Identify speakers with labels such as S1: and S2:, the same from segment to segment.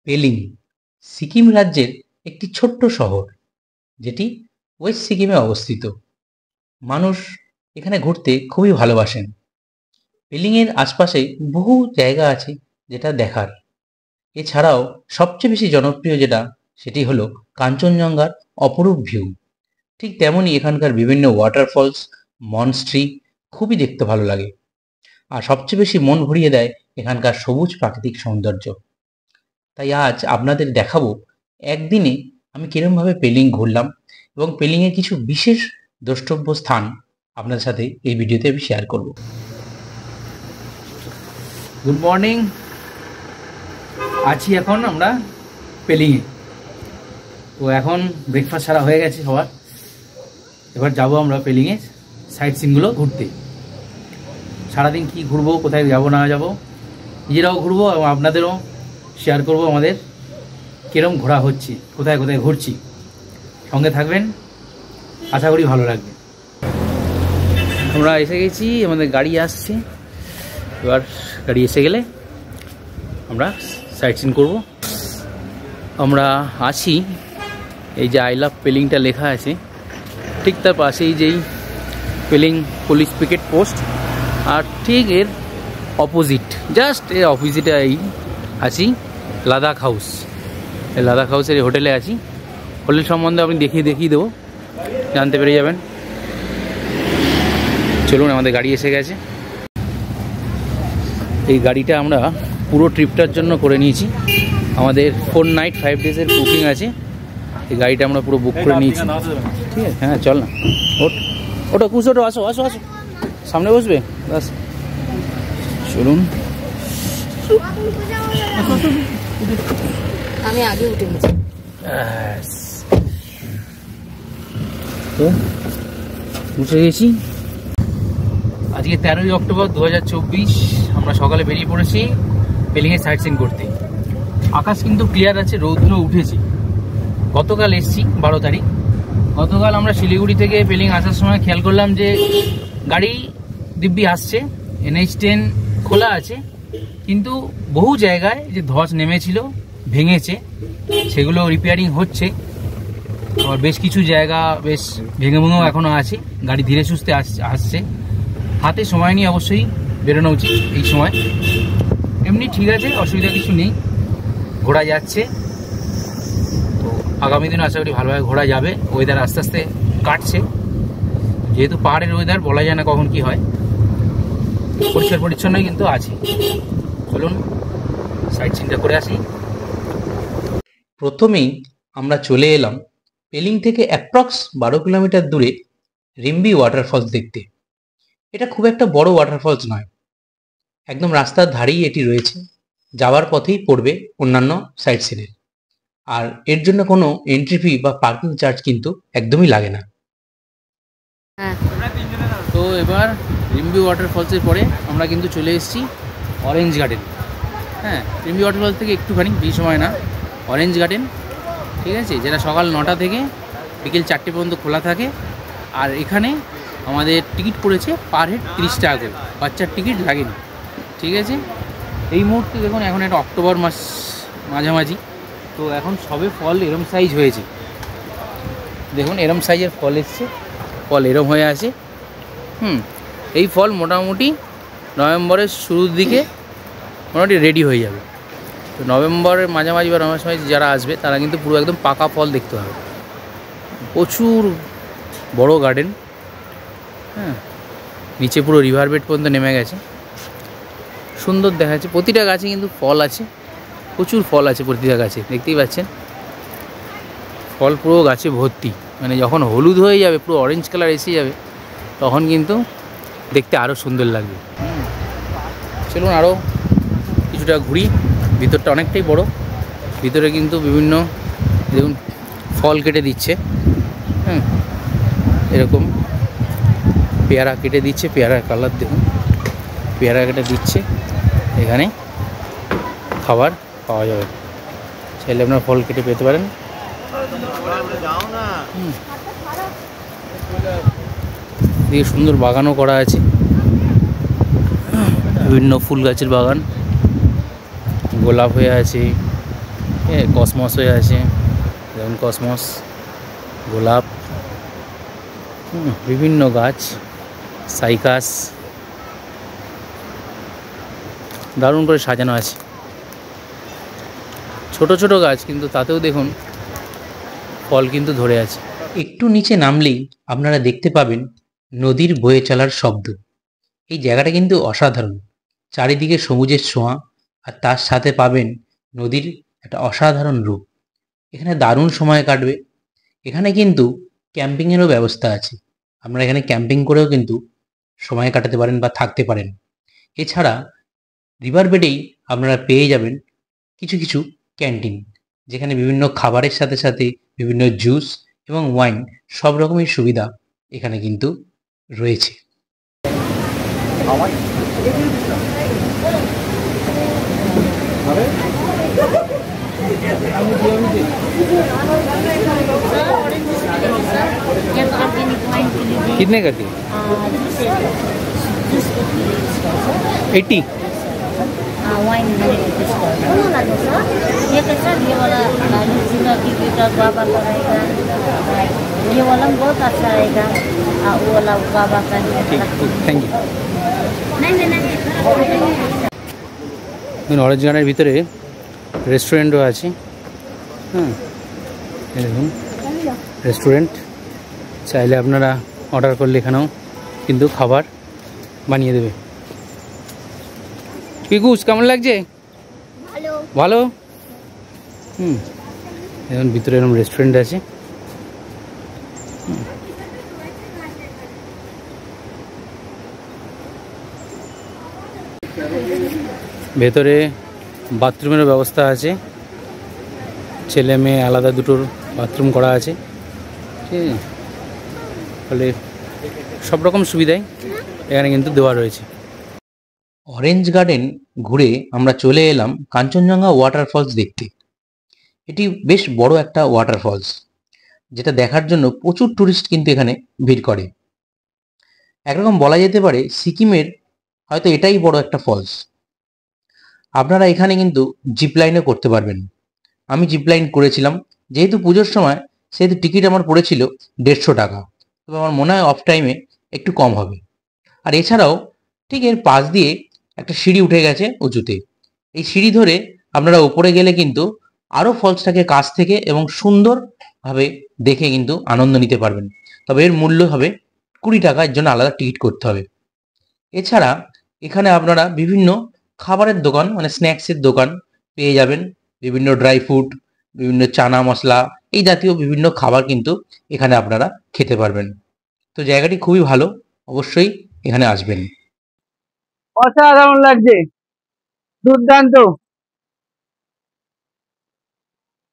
S1: পেলিং সিকিম রাজ্যের একটি ছোট্ট শহর, যেটি ওয়েস্ট সিকিমে অবস্থিত। মানুষ এখানে ঘুরতে খুবই ভালোবাসেন। পেলিংয়ের আশপাশে বহু জায়গা আছে যেটা দেখার। এছাড়াও সবচেয়ে বেশি জনপ্রিয় যেটা, সেটি হলো কাঞ্চনজঙ্ঘার অপরূপ ভিউ। ঠিক তেমনই এখানকার বিভিন্ন ওয়াটারফলস, মনস্ট্রি খুবই দেখতে ভালো লাগে। আর সবচেয়ে বেশি মন ভরিয়ে দেয় এখানকার সবুজ প্রাকৃতিক সৌন্দর্য। তাই আজ আপনাদের দেখাবো একদিনে আমি কিরমভাবে পেলিং ঘুরলাম এবং পেলিংয়ের কিছু বিশেষ দ্রষ্টব্য স্থান আপনাদের সাথে এই ভিডিওতে আমি শেয়ার করব।
S2: Good morning. আছি এখন আমরা পেলিংয়ে। তো এখন ব্রেকফাস্ট ছাড়া হয়ে গেছে সবার। এবার যাবো আমরা পেলিংয়ে সাইট সিনগুলো ঘুরতে। সারাদিন কি ঘুরবো, কোথায় যাবো না যাবো, নিজেরাও ঘুরবো এবং আপনাদেরও শেয়ার করব আমাদের কিরম ঘোরা হচ্ছে, কোথায় কোথায় ঘুরছি। সঙ্গে থাকবেন, আশা করি ভালো লাগবে। আমরা এসে গেছি, আমাদের গাড়ি আসছে। এবার গাড়ি এসে গেলে আমরা সাইট সিন করবো। আমরা আছি এই যে আই লাভ পেলিংটা লেখা আছে, ঠিক তার পাশেই যেই পেলিং পুলিশ পিকেট পোস্ট, আর ঠিক এর অপোজিট, জাস্ট এর অপোজিটে এই আছি লাদাখ হাউস। এই লাদাখ হাউসের এই হোটেলে আছি। হোটেল সম্বন্ধে আপনি দেখিয়ে দেবো, জানতে পেরে যাবেন। চলুন, আমাদের গাড়ি এসে গেছে। এই গাড়িটা আমরা পুরো ট্রিপটার জন্য করে নিয়েছি। আমাদের 4 নাইট 5 ডেজের বুকিং আছে। এই গাড়িটা আমরা পুরো বুক করে নিয়েছি। ঠিক আছে, হ্যাঁ চল না, ওটা কুছ, ওটো আসো আসো আসো, সামনে বসবে বাস। চলুন,
S3: আমি আগে উঠে গেছি।
S2: তো উঠে গেছি। আজকে 13ই অক্টোবর 2024। আমরা সকালে বেরিয়ে পড়েছি পেলিংয়ে সাইট সিন করতে। আকাশ কিন্তু ক্লিয়ার আছে, রৌদ্র উঠেছে। গতকাল এসছি 12 তারিখ। গতকাল আমরা শিলিগুড়ি থেকে পেলিং আসার সময় খেয়াল করলাম যে গাড়ি দিব্যি আসছে, NH10 খোলা আছে, কিন্তু বহু জায়গায় যে ধস নেমেছিল, ভেঙেছে, সেগুলো রিপেয়ারিং হচ্ছে। আবার বেশ কিছু জায়গা বেশ ভেঙে ভেঙেও এখনও আছে। গাড়ি ধীরে সুস্থে আসছে। হাতে সময় নিয়ে অবশ্যই বেরোনো উচিত এই সময়। এমনি ঠিক আছে, অসুবিধা কিছু নেই, ঘোরা যাচ্ছে। তো আগামী দিনে আশা করি ভালোভাবে ঘোরা যাবে। ওয়েদার আস্তে আস্তে কাটছে, যেহেতু পাহাড়ের ওয়েদার বলা যায় না কখন কি হয়। পরিষ্কার পরিচ্ছন্নই কিন্তু আছে। চলুন সাইট সিনটা করে আসি।
S1: প্রথমেই আমরা চলে এলাম পেলিং থেকে অ্যাপ্রক্স 12 কিলোমিটার দূরে রিম্বি ওয়াটারফলস দেখতে। এটা খুব একটা বড় ওয়াটারফলস নয়, একদম রাস্তার ধারেই এটি রয়েছে। যাওয়ার পথেই পড়বে অন্যান্য সাইট সিনের। আর এর জন্য কোনো এন্ট্রি ফি বা পার্কিং চার্জ কিন্তু একদমই লাগে না।
S2: তো এবার রিম্বি ওয়াটারফলসের পরে আমরা কিন্তু চলে এসেছি অরেঞ্জ গার্ডেন। হ্যাঁ, রিম্বি ওয়াটারফলস থেকে একটুখানি, বেশি সময় না। অরেঞ্জ গার্ডেন, ঠিক আছে, যেটা সকাল 9টা থেকে বিকেল 4টে পর্যন্ত খোলা থাকে। আর এখানে আমাদের টিকিট পড়েছে পার হেড 30 টাকা করে, বাচ্চার টিকিট লাগেনি। ঠিক আছে, এই মুহূর্তে দেখুন, এখন একটা অক্টোবর মাস মাঝামাঝি। তো এখন সবে ফল এরম সাইজ হয়েছে। দেখুন এরম সাইজের ফল এসছে, ফল এরম হয়ে আছে। এই ফল মোটামুটি নভেম্বরের শুরুর দিকে মোটামুটি রেডি হয়ে যাবে। তো নভেম্বরের মাঝামাঝি বা নভেম্বর সময় যারা আসবে তারা কিন্তু পুরো একদম পাকা ফল দেখতে হবে। প্রচুর বড় গার্ডেন। হ্যাঁ, নিচে পুরো রিভার বেড পর্যন্ত নেমে গেছে, সুন্দর দেখাচ্ছে। প্রতিটা গাছে কিন্তু ফল আছে, প্রচুর ফল আছে প্রতিটা গাছে, দেখতেই পাচ্ছেন। ফল পুরো গাছে ভর্তি, মানে যখন হলুদ হয়ে যাবে, পুরো অরেঞ্জ কালার এসে যাবে, তখন কিন্তু দেখতে আরও সুন্দর লাগবে। চলুন আরও কিছুটা ঘুরি। ভিতরটা অনেকটাই বড়। ভিতরে কিন্তু বিভিন্ন দেখুন ফল কেটে দিচ্ছে। এরকম পেয়ারা কেটে দিচ্ছে, পেয়ারার কালার দেখুন, পেয়ারা কেটে দিচ্ছে। এখানে খাবার পাওয়া যাবে, চাইলে আপনার ফল কেটে পেতে পারেন। দিয়ে সুন্দর বাগানও করা আছে, বিভিন্ন ফুল গাছের বাগান, গোলাপ হয়ে আছে, কসমস হয়ে আছে, যেমন কসমস, গোলাপ, বিভিন্ন গাছ, সাইকাস, দারুণ করে সাজানো আছে। ছোট ছোট গাছ, কিন্তু তাতেও দেখুন ফল কিন্তু ধরে আছে।
S1: একটু নিচে নামলেই আপনারা দেখতে পাবেন নদীর বয়ে চলার শব্দ। এই জায়গাটা কিন্তু অসাধারণ, চারিদিকে সবুজের ছোঁয়া, আর তার সাথে পাবেন নদীর একটা অসাধারণ রূপ। এখানে দারুণ সময় কাটবে। এখানে কিন্তু ক্যাম্পিংয়েরও ব্যবস্থা আছে, আপনারা এখানে ক্যাম্পিং করেও কিন্তু সময় কাটাতে পারেন বা থাকতে পারেন। এছাড়া রিভার বেডেই আপনারা পেয়ে যাবেন কিছু কিছু ক্যান্টিন, যেখানে বিভিন্ন খাবারের সাথে সাথে বিভিন্ন জুস এবং ওয়াইন সব রকমের সুবিধা এখানে কিন্তু রয়েছে।
S2: कितने का थी? 80।
S3: वाइन ये कैसा, ये वाला की बाबा का रहेगा, ये वाला बहुत अच्छा रहेगा, वो वाला बाबा का।
S2: ठीक, थैंक यू।
S3: नहीं नहीं नहीं,
S2: অরেঞ্জ গার্ডেনের ভিতরে রেস্টুরেন্টও আছে। এই দেখুন রেস্টুরেন্ট, চাইলে আপনারা অর্ডার করলে এখানেও কিন্তু খাবার বানিয়ে দেবে। পিকুস কেমন লাগছে? ভালো। এখন ভিতরে এরকম রেস্টুরেন্ট আছে। ভেতরে বাথরুমেরও ব্যবস্থা আছে, ছেলে মেয়ে আলাদা দুটোর বাথরুম করা আছে। ঠিক আছে, ফলে সব রকম সুবিধাই এখানে কিন্তু দেওয়া রয়েছে।
S1: অরেঞ্জ গার্ডেন ঘুরে আমরা চলে এলাম কাঞ্চনজঙ্ঘা ওয়াটারফলস দেখতে। এটি বেশ বড় একটা ওয়াটারফলস, যেটা দেখার জন্য প্রচুর টুরিস্ট কিন্তু এখানে ভিড় করে। একরকম বলা যেতে পারে সিকিমের হয়তো এটাই বড় একটা ফলস। আপনারা এখানে কিন্তু জিপ লাইনও করতে পারবেন। আমি জিপ লাইন করেছিলাম, যেহেতু পুজোর সময় সেহেতু টিকিট আমার পড়েছিল 150 টাকা, তবে আমার মনে হয় অফ টাইমে একটু কম হবে। আর এছাড়াও ঠিক এর পাশ দিয়ে একটা সিঁড়ি উঠে গেছে উঁচুতে। এই সিঁড়ি ধরে আপনারা উপরে গেলে কিন্তু আরও ফলসটাকে কাছ থেকে এবং সুন্দরভাবে দেখে কিন্তু আনন্দ নিতে পারবেন। তবে এর মূল্য হবে 20 টাকা, এর জন্য আলাদা টিকিট করতে হবে। এছাড়া এখানে আপনারা বিভিন্ন খাবারের দোকান মানে স্ন্যাক্সের দোকান পেয়ে যাবেন, বিভিন্ন ড্রাই ফ্রুট, বিভিন্ন চানা মশলা, এই জাতীয় বিভিন্ন খাবার কিন্তু এখানে আপনারা খেতে পারবেন। তো জায়গাটি খুবই ভালো, অবশ্যই এখানে আসবেন।
S4: অসাধারণ লাগছে, দুর্দান্ত।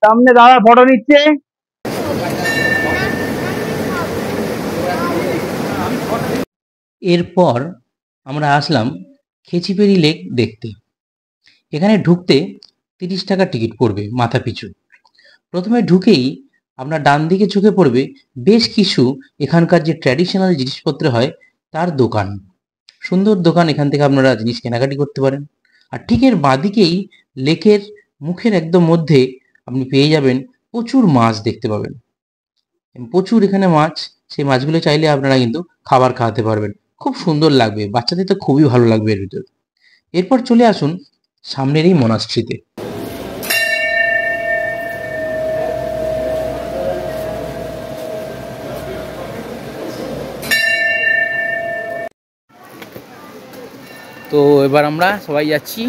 S4: সামনে দাদা ফটো নিচ্ছে।
S1: এরপর আমরা আসলাম খেচিপেড়ি লেক দেখতে। এখানে ঢুকতে 30 টাকা টিকিট পড়বে মাথা পিছু। প্রথমে ঢুকেই আপনার ডান দিকে চোখে পড়বে বেশ কিছু এখানকার যে ট্র্যাডিশনাল জিনিসপত্র হয় তার দোকান। সুন্দর দোকান, এখান থেকে আপনারা জিনিস কেনাকাটি করতে পারেন। আর ঠিক এর বাঁদিকেই লেকের মুখের একদম মধ্যে আপনি পেয়ে যাবেন প্রচুর মাছ দেখতে পাবেন, প্রচুর এখানে মাছ। সেই মাছগুলো চাইলে আপনারা কিন্তু খাবার খাওয়াতে পারবেন, খুব সুন্দর লাগবে, বাচ্চাদের তো খুবই ভালো লাগবে এর ভিতর। এরপর চলে আসুন সামনের এই মনাস্ট্রিতে।
S2: তো এবার আমরা সবাই যাচ্ছি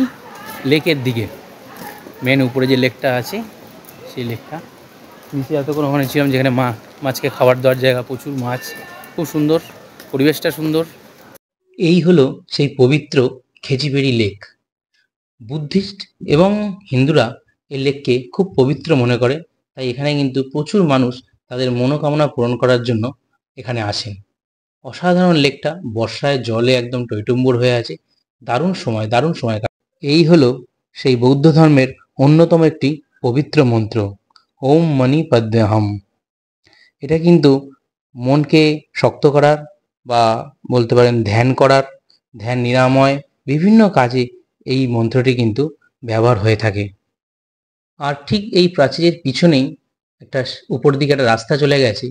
S2: লেকের দিকে। মেন উপরে যে লেকটা আছে সেই লেকটা, নিচে এতক্ষণ ওখানে ছিলাম যেখানে মাছকে খাবার দেওয়ার জায়গা, প্রচুর মাছ, খুব সুন্দর, পরিবেশটা সুন্দর।
S1: এই হলো সেই পবিত্র খেচিপেড়ি লেক। বুদ্ধিস্ট এবং হিন্দুরা এই লেককে খুব পবিত্র মনে করে, তাই এখানে কিন্তু প্রচুর মানুষ তাদের মনোকামনা পূরণ করার জন্য এখানে আসেন। অসাধারণ লেকটা, বর্ষায় জলে একদম টইটুম্বুর হয়ে আছে, দারুণ সময় এই হলো সেই বৌদ্ধ ধর্মের অন্যতম একটি পবিত্র মন্ত্র, ওম মণি পদ্মেহম। এটা কিন্তু মনকে শক্ত করার বা বলতে পারেন ধ্যান করার, ধ্যান নিরাময় বিভিন্ন কাজে এই মন্ত্রটি কিন্তু ব্যবহার হয়ে থাকে। আর ঠিক এই প্রাচীরের পিছনেই একটা উপর দিকে একটা রাস্তা চলে গেছে।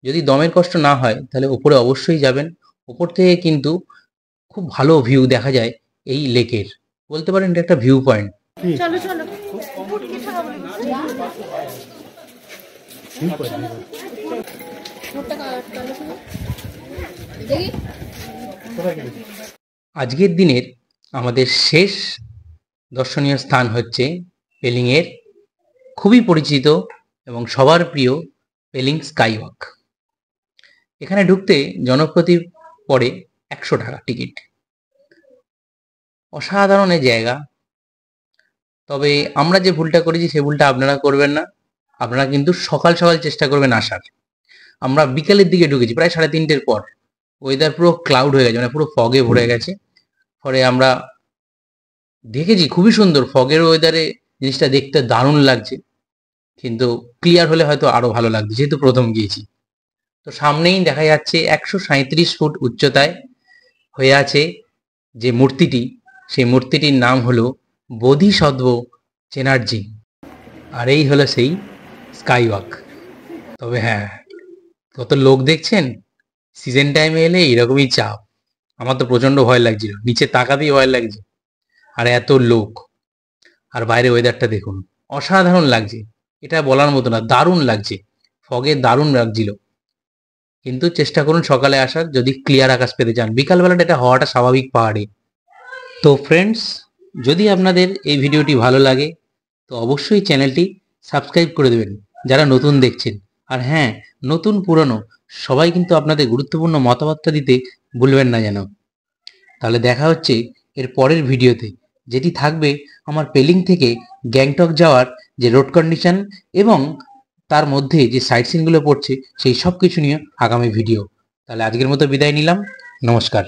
S1: যদি দমের কষ্ট না হয় তাহলে উপরে অবশ্যই যাবেন। উপর থেকে কিন্তু খুব ভালো ভিউ দেখা যায় এই লেকের। বলতে পারেন এটা একটা ভিউ পয়েন্ট।
S3: চলো চলো
S1: আজকের দিনের আমাদের শেষ দর্শনীয় স্থান হচ্ছে পেলিংয়ের খুবই পরিচিত এবং সবার প্রিয় পেলিং স্কাইওয়াক। এখানে ঢুকতে জনপ্রতি পড়ে 100 টাকা টিকিট। অসাধারণ এই জায়গা। তবে আমরা যে ভুলটা করেছি সে ভুলটা আপনারা করবেন না। আপনারা কিন্তু সকাল সকাল চেষ্টা করবেন আসার। আমরা বিকালের দিকে ঢুকেছি প্রায় 3:30-এর পর। ওয়েদার পুরো ক্লাউড হয়ে গেছে, মানে পুরো ফগে ভরে গেছে। ফলে আমরা দেখেছি খুবই সুন্দর ফগের ওয়েদারে, জিনিসটা দেখতে দারুণ লাগছে। কিন্তু ক্লিয়ার হলে হয়তো আরো ভালো লাগবে, যেহেতু প্রথম গিয়েছি। তো সামনেই দেখা যাচ্ছে 137 ফুট উচ্চতায় হয়ে আছে যে মূর্তিটি, সেই মূর্তিটির নাম হলো বোধিসত্ত্ব চ্যানার্জি। আর এই হলো সেই স্কাইওয়াক। তবে হ্যাঁ, কত লোক দেখছেন, সিজন টাইমে এলে এরকমই চাপ। আমার তো প্রচন্ড ভয় লাগছিল, নিচে তাকাতেই ভয় লাগছে। আর এত লোক, আর বাইরে ওয়েদারটা দেখুন, অসাধারণ লাগছে। এটা বলার মতো না, দারুণ লাগছে। ফগে দারুণ লাগছিল। কিন্তু চেষ্টা করুন সকালে আসার, যদি ক্লিয়ার আকাশ পেতে চান। বিকালবেলাটা এটা হওয়াটা স্বাভাবিক পাহাড়ে। তো ফ্রেন্ডস, যদি আপনাদের এই ভিডিওটি ভালো লাগে তো অবশ্যই চ্যানেলটি সাবস্ক্রাইব করে দেবেন যারা নতুন দেখছেন। আর হ্যাঁ, নতুন পুরনো সবাই কিন্তু আপনাদের গুরুত্বপূর্ণ মতামতটা দিতে ভুলবেন না যেন। তাহলে দেখা হচ্ছে এর পরের ভিডিওতে, যেটি থাকবে আমার পেলিং থেকে গ্যাংটক যাওয়ার যে রোড কন্ডিশন এবং তার মধ্যে যে সাইট সিনগুলো পড়ছে সেই সব কিছু নিয়ে আগামী ভিডিও। তাহলে আজকের মতো বিদায় নিলাম, নমস্কার।